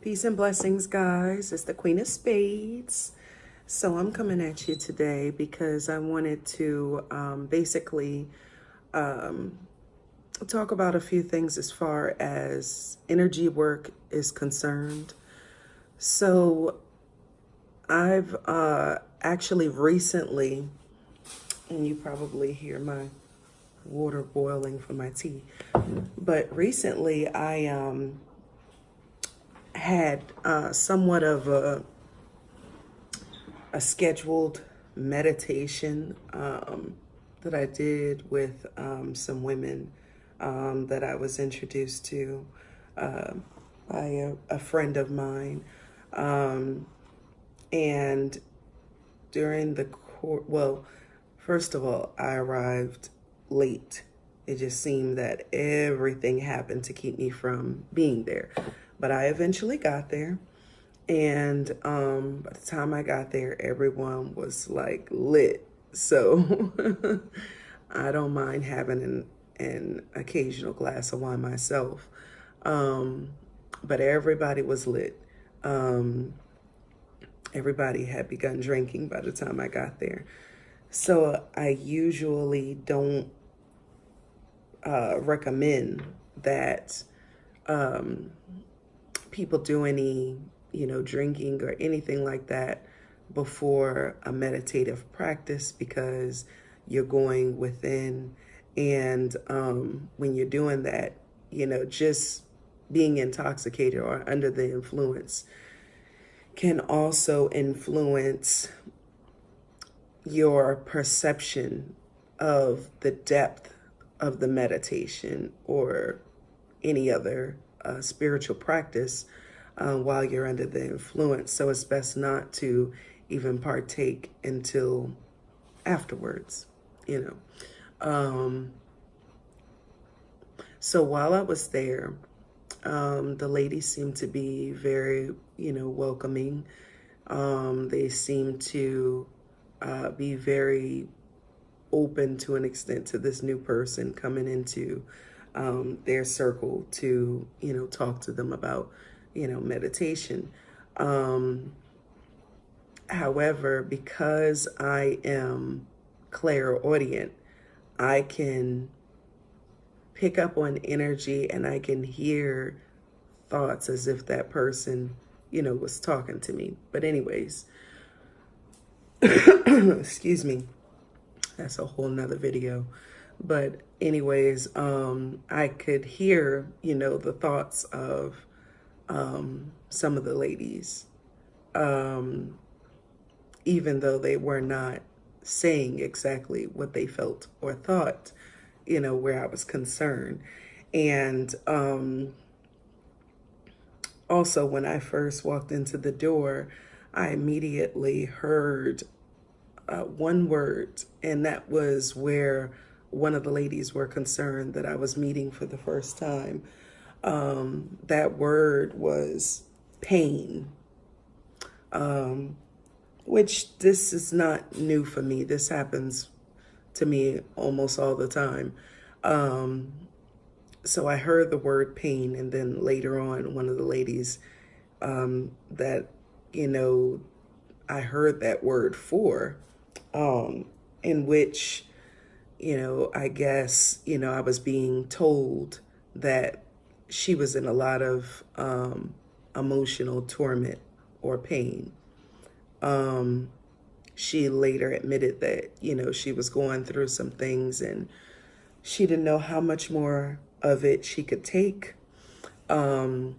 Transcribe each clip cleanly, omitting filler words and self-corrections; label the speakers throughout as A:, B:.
A: Peace and blessings, guys. It's the Queen of Spades. So I'm coming at you today because I wanted to basically talk about a few things as far as energy work is concerned. So I've actually recently, and you probably hear my water boiling for my tea, but recently I had somewhat of a scheduled meditation that I did with some women that I was introduced to by a friend of mine. And during the well, first of all, I arrived late. It just seemed that everything happened to keep me from being there. But I eventually got there. And by the time I got there, everyone was like lit. So I don't mind having an occasional glass of wine myself. But everybody was lit. Everybody had begun drinking by the time I got there. So I usually don't recommend that people do any, drinking or anything like that before a meditative practice, because you're going within. And when you're doing that, just being intoxicated or under the influence can also influence your perception of the depth of the meditation or any other spiritual practice while you're under the influence. So it's best not to even partake until afterwards, So while I was there, the ladies seemed to be very, welcoming. They seemed to be very open to an extent to this new person coming into their circle to, talk to them about, meditation. However, because I am clairaudient, I can pick up on energy and I can hear thoughts as if that person, was talking to me. But anyways, excuse me, that's a whole nother video. But anyways, I could hear, the thoughts of some of the ladies, even though they were not saying exactly what they felt or thought, where I was concerned. And also, when I first walked into the door, I immediately heard one word, and that was where one of the ladies were concerned that I was meeting for the first time. That word was pain, which this is not new for me. This happens to me almost all the time. So I heard the word pain, and then later on, one of the ladies that, I heard that word for, in which, I guess, I was being told that she was in a lot of emotional torment or pain. She later admitted that, she was going through some things and she didn't know how much more of it she could take. So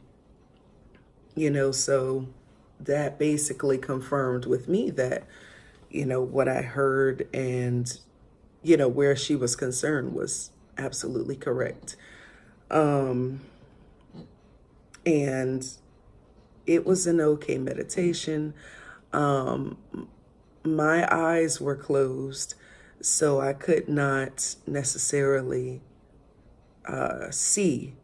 A: that basically confirmed with me that, what I heard and, where she was concerned was absolutely correct. And it was an okay meditation. My eyes were closed, so I could not necessarily see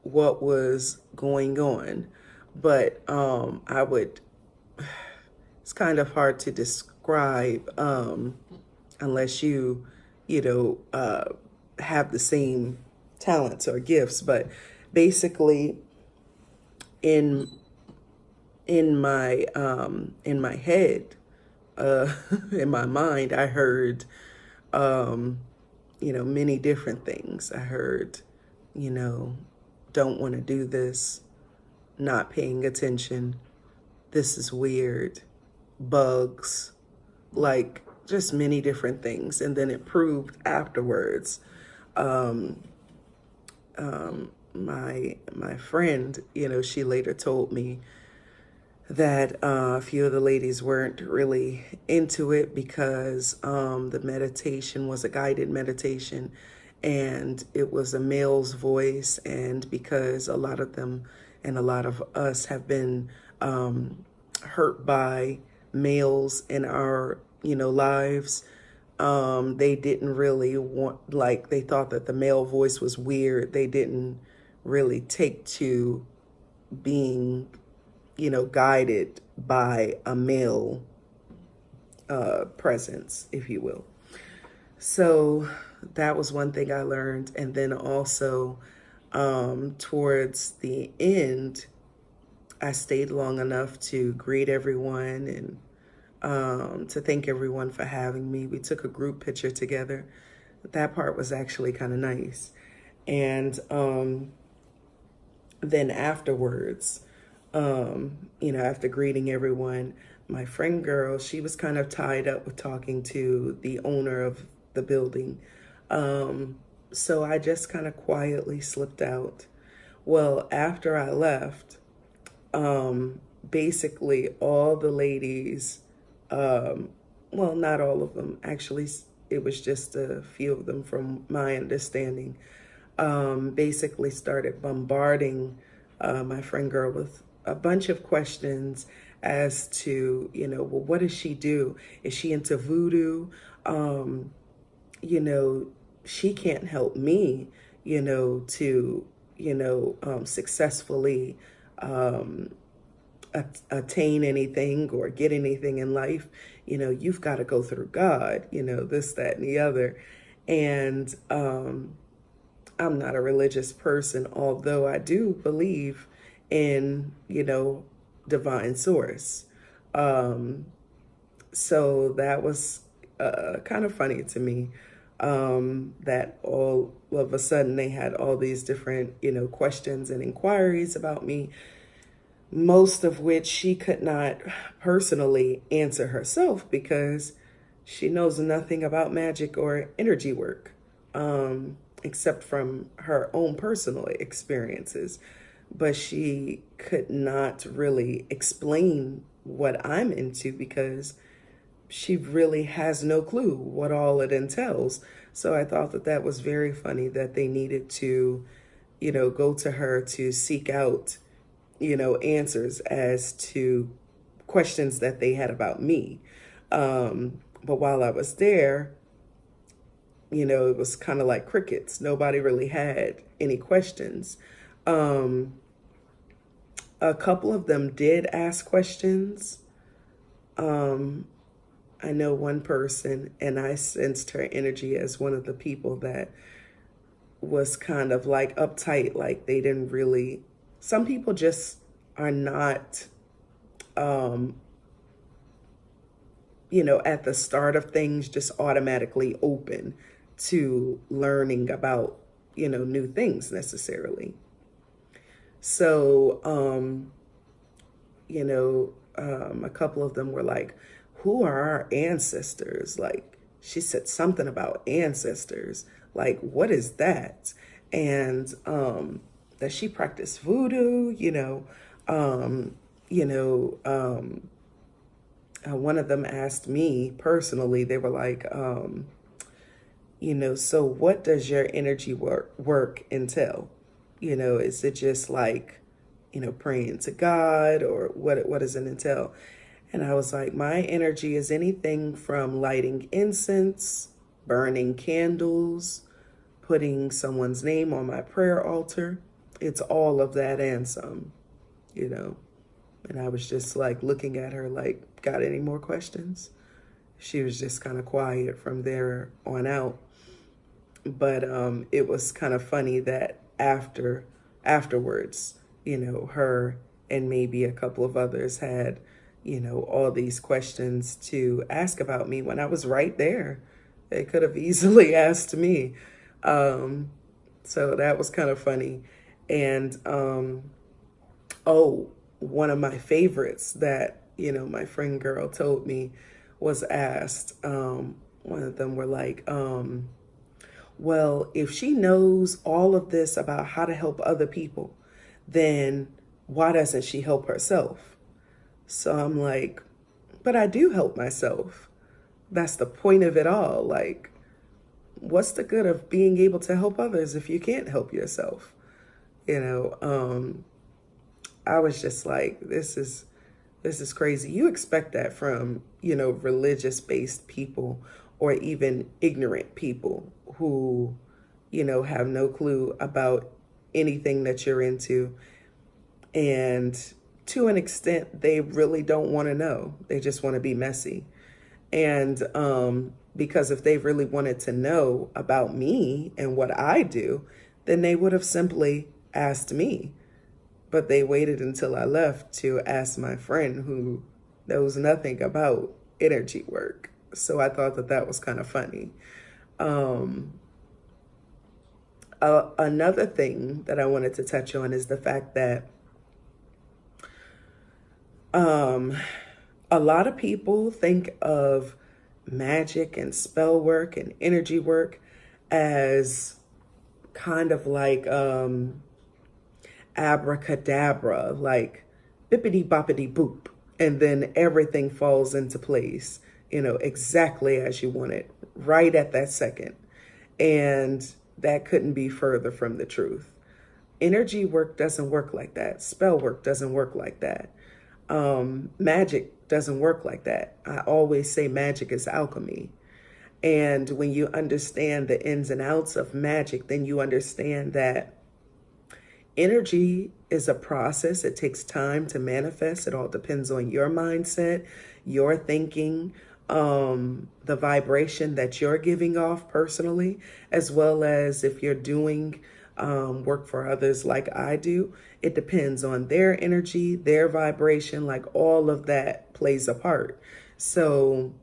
A: what was going on. But it's kind of hard to describe unless you have the same talents or gifts. But basically, in in my head, in my mind, I heard, many different things. I heard, you know, don't want to do this, not paying attention, this is weird, bugs, like just many different things. And then it proved afterwards. My friend, she later told me that a few of the ladies weren't really into it because the meditation was a guided meditation and it was a male's voice. And because a lot of them and a lot of us have been hurt by males in our, lives, they didn't really want, like, they thought that the male voice was weird. They didn't really take to being, guided by a male presence, if you will. So that was one thing I learned. And then also towards the end, I stayed long enough to greet everyone and to thank everyone for having me. We took a group picture together. That part was actually kind of nice. And then afterwards, after greeting everyone, my friend girl, she was kind of tied up with talking to the owner of the building. So I just kind of quietly slipped out. Well, after I left, basically all the ladies, well, not all of them, actually, it was just a few of them from my understanding, basically started bombarding my friend girl with a bunch of questions as to, well, what does she do? Is she into voodoo? She can't help me, to, successfully attain anything or get anything in life. You've got to go through God, this, that, and the other. And I'm not a religious person, although I do believe in, divine source. So that was kind of funny to me, that all of a sudden they had all these different, questions and inquiries about me, most of which she could not personally answer herself because she knows nothing about magic or energy work, except from her own personal experiences. But she could not really explain what I'm into because she really has no clue what all it entails. So I thought that that was very funny that they needed to, go to her to seek out, answers as to questions that they had about me. But while I was there, it was kind of like crickets. Nobody really had any questions. A couple of them did ask questions. I know one person, and I sensed her energy as one of the people that was kind of like uptight, like they didn't really, some people just are not, at the start of things, just automatically open to learning about, new things necessarily. So, a couple of them were like, who are our ancestors? Like, she said something about ancestors. Like, what is that? And that she practiced voodoo, one of them asked me personally, they were like, so what does your energy work entail? Is it just like, praying to God, or what does it entail? And I was like, my energy is anything from lighting incense, burning candles, putting someone's name on my prayer altar. It's all of that and some, And I was just like looking at her like, got any more questions? She was just kind of quiet from there on out. But it was kind of funny that afterwards, her and maybe a couple of others had, all these questions to ask about me when I was right there. They could have easily asked me. So that was kind of funny. And oh, one of my favorites that, my friend girl told me was asked. One of them were like, well, if she knows all of this about how to help other people, then why doesn't she help herself? So I'm like, but I do help myself. That's the point of it all. Like, what's the good of being able to help others if you can't help yourself? I was just like, this is crazy. You expect that from, religious based people or even ignorant people who, have no clue about anything that you're into. And to an extent, they really don't want to know. They just want to be messy. And because if they really wanted to know about me and what I do, then they would have simply asked me. But they waited until I left to ask my friend who knows nothing about energy work. So I thought that was kind of funny. Another thing that I wanted to touch on is the fact that a lot of people think of magic and spell work and energy work as kind of like abracadabra, like bippity boppity boop, and then everything falls into place, exactly as you want it, right at that second. And that couldn't be further from the truth. Energy work doesn't work like that. Spell work doesn't work like that. Magic doesn't work like that. I always say magic is alchemy. And when you understand the ins and outs of magic, then you understand that energy is a process. It takes time to manifest. It all depends on your mindset, your thinking, the vibration that you're giving off personally, as well as if you're doing work for others like I do. It depends on their energy, their vibration, like all of that plays a part. So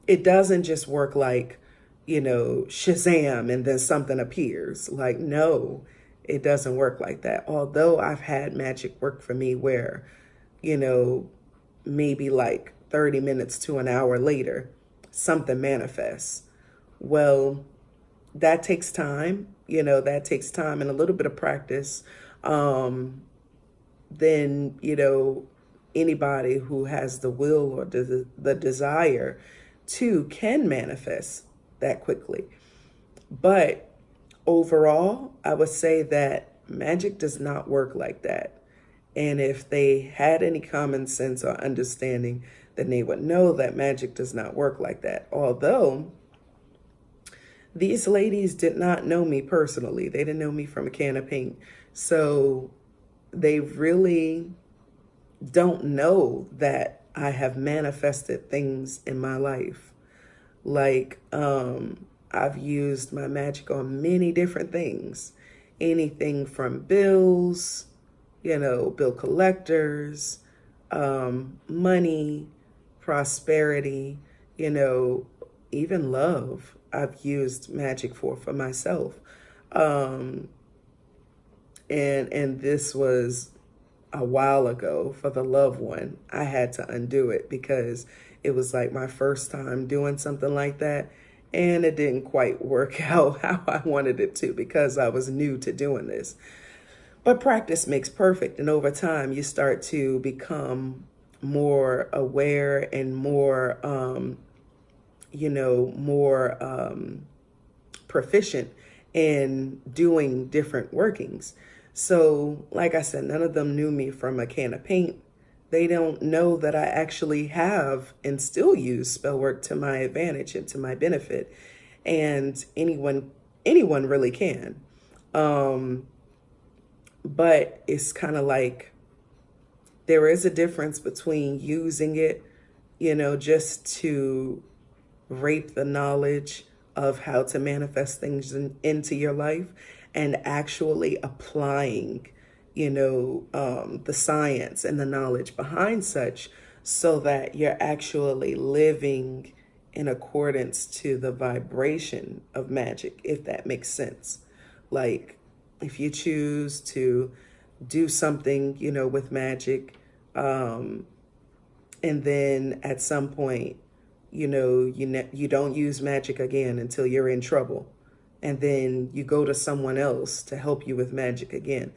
A: it doesn't just work like, Shazam and then something appears. Like, no, it doesn't work like that. Although I've had magic work for me where, maybe like 30 minutes to an hour later, something manifests. Well, that takes time, that takes time and a little bit of practice. Then, anybody who has the will or the desire to can manifest that quickly. But overall, I would say that magic does not work like that. And if they had any common sense or understanding, then they would know that magic does not work like that. Although these ladies did not know me personally. They didn't know me from a can of paint. So they really don't know that I have manifested things in my life. Like, I've used my magic on many different things. Anything from bills, bill collectors, money, prosperity, even love. I've used magic for myself. And this was a while ago for the loved one. I had to undo it because it was like my first time doing something like that. And it didn't quite work out how I wanted it to because I was new to doing this. But practice makes perfect. And over time, you start to become more aware and more, more proficient in doing different workings. So, like I said, none of them knew me from a can of paint. They don't know that I actually have and still use spell work to my advantage and to my benefit. And anyone really can. But it's kind of like there is a difference between using it, just to rape the knowledge of how to manifest things into your life and actually applying, the science and the knowledge behind such, so that you're actually living in accordance to the vibration of magic, if that makes sense. Like, if you choose to do something, with magic, and then at some point, you don't use magic again until you're in trouble, and then you go to someone else to help you with magic again.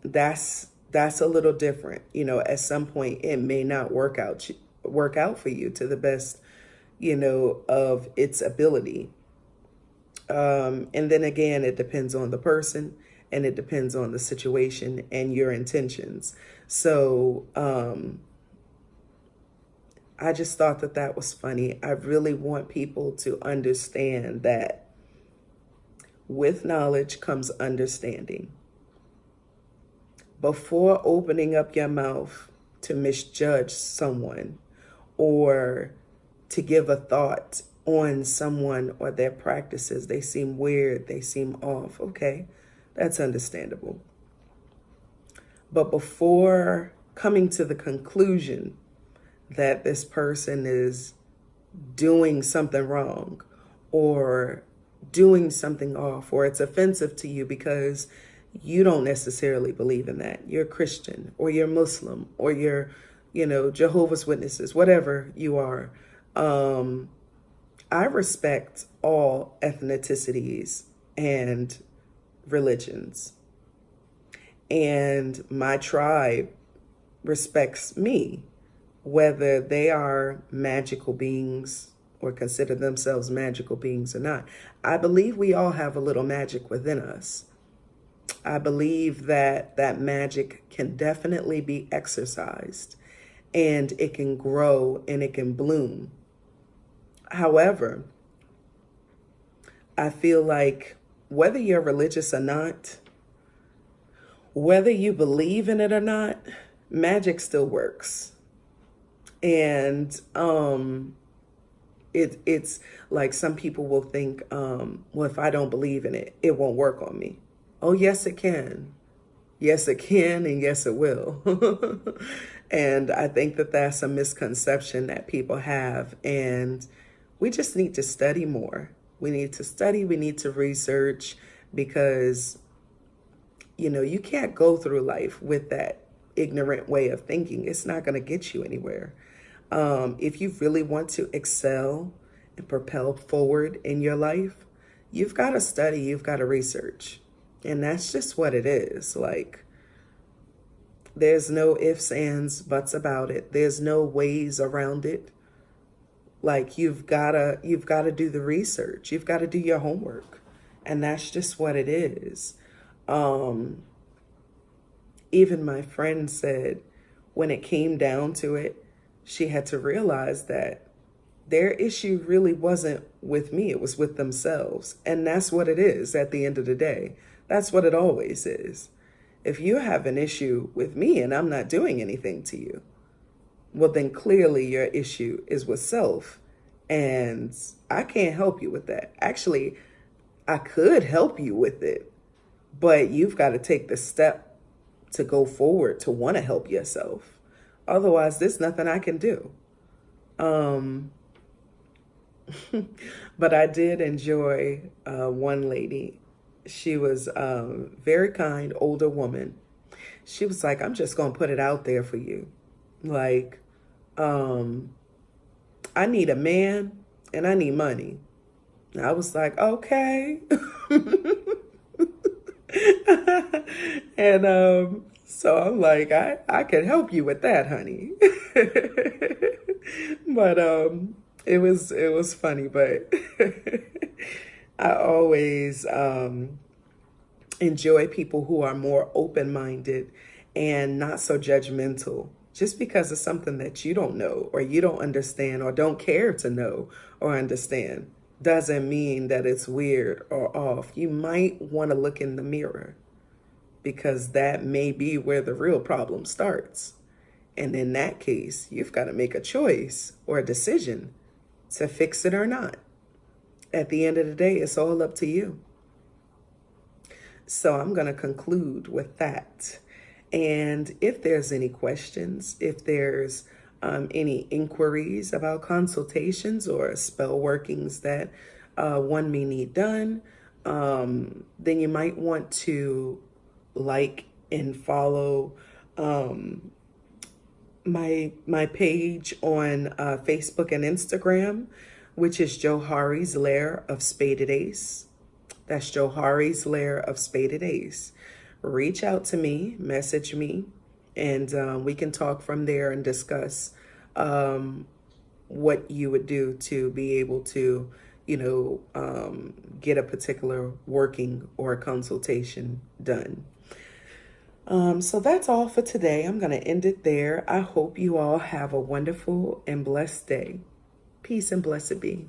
A: That's a little different. At some point it may not work out for you to the best, of its ability. And then again, it depends on the person, and it depends on the situation and your intentions. So I just thought that was funny. I really want people to understand that with knowledge comes understanding. Before opening up your mouth to misjudge someone or to give a thought on someone or their practices, they seem weird, they seem off. Okay, that's understandable. But before coming to the conclusion that this person is doing something wrong or doing something off, or it's offensive to you because you don't necessarily believe in that. You're Christian, or you're Muslim, or you're, Jehovah's Witnesses, whatever you are. I respect all ethnicities and religions. And my tribe respects me, whether they are magical beings or consider themselves magical beings or not. I believe we all have a little magic within us. I believe that magic can definitely be exercised, and it can grow and it can bloom. However, I feel like whether you're religious or not, whether you believe in it or not, magic still works. And it's like some people will think, well, if I don't believe in it, it won't work on me. Oh, yes, it can. Yes, it can, and yes, it will. And I think that's a misconception that people have. And we just need to study more. We need to study, we need to research, because, you can't go through life with that ignorant way of thinking. It's not going to get you anywhere. If you really want to excel and propel forward in your life, you've got to study, you've got to research. And that's just what it is. Like, there's no ifs, ands, buts about it. There's no ways around it. Like, you've gotta do the research. You've got to do your homework. And that's just what it is. Even my friend said when it came down to it, she had to realize that their issue really wasn't with me. It was with themselves. And that's what it is at the end of the day. That's what it always is. If you have an issue with me and I'm not doing anything to you, well, then clearly your issue is with self. And I can't help you with that. Actually, I could help you with it, but you've got to take the step to go forward to want to help yourself. Otherwise, there's nothing I can do. But I did enjoy one lady. She was a very kind, older woman. She was like, I'm just going to put it out there for you. Like, I need a man and I need money. And I was like, okay. And so I'm like, I can help you with that, honey. But it was funny, but I always enjoy people who are more open-minded and not so judgmental. Just because it's something that you don't know or you don't understand or don't care to know or understand doesn't mean that it's weird or off. You might want to look in the mirror, because that may be where the real problem starts. And in that case, you've got to make a choice or a decision to fix it or not. At the end of the day, it's all up to you. So I'm going to conclude with that. And if there's any questions, if there's any inquiries about consultations or spell workings that one may need done, then you might want to like and follow my page on Facebook and Instagram, which is Johari's Lair of Spaded Ace. That's Johari's Lair of Spaded Ace. Reach out to me, message me, and we can talk from there and discuss what you would do to be able to, get a particular working or a consultation done. So that's all for today. I'm going to end it there. I hope you all have a wonderful and blessed day. Peace and blessed be.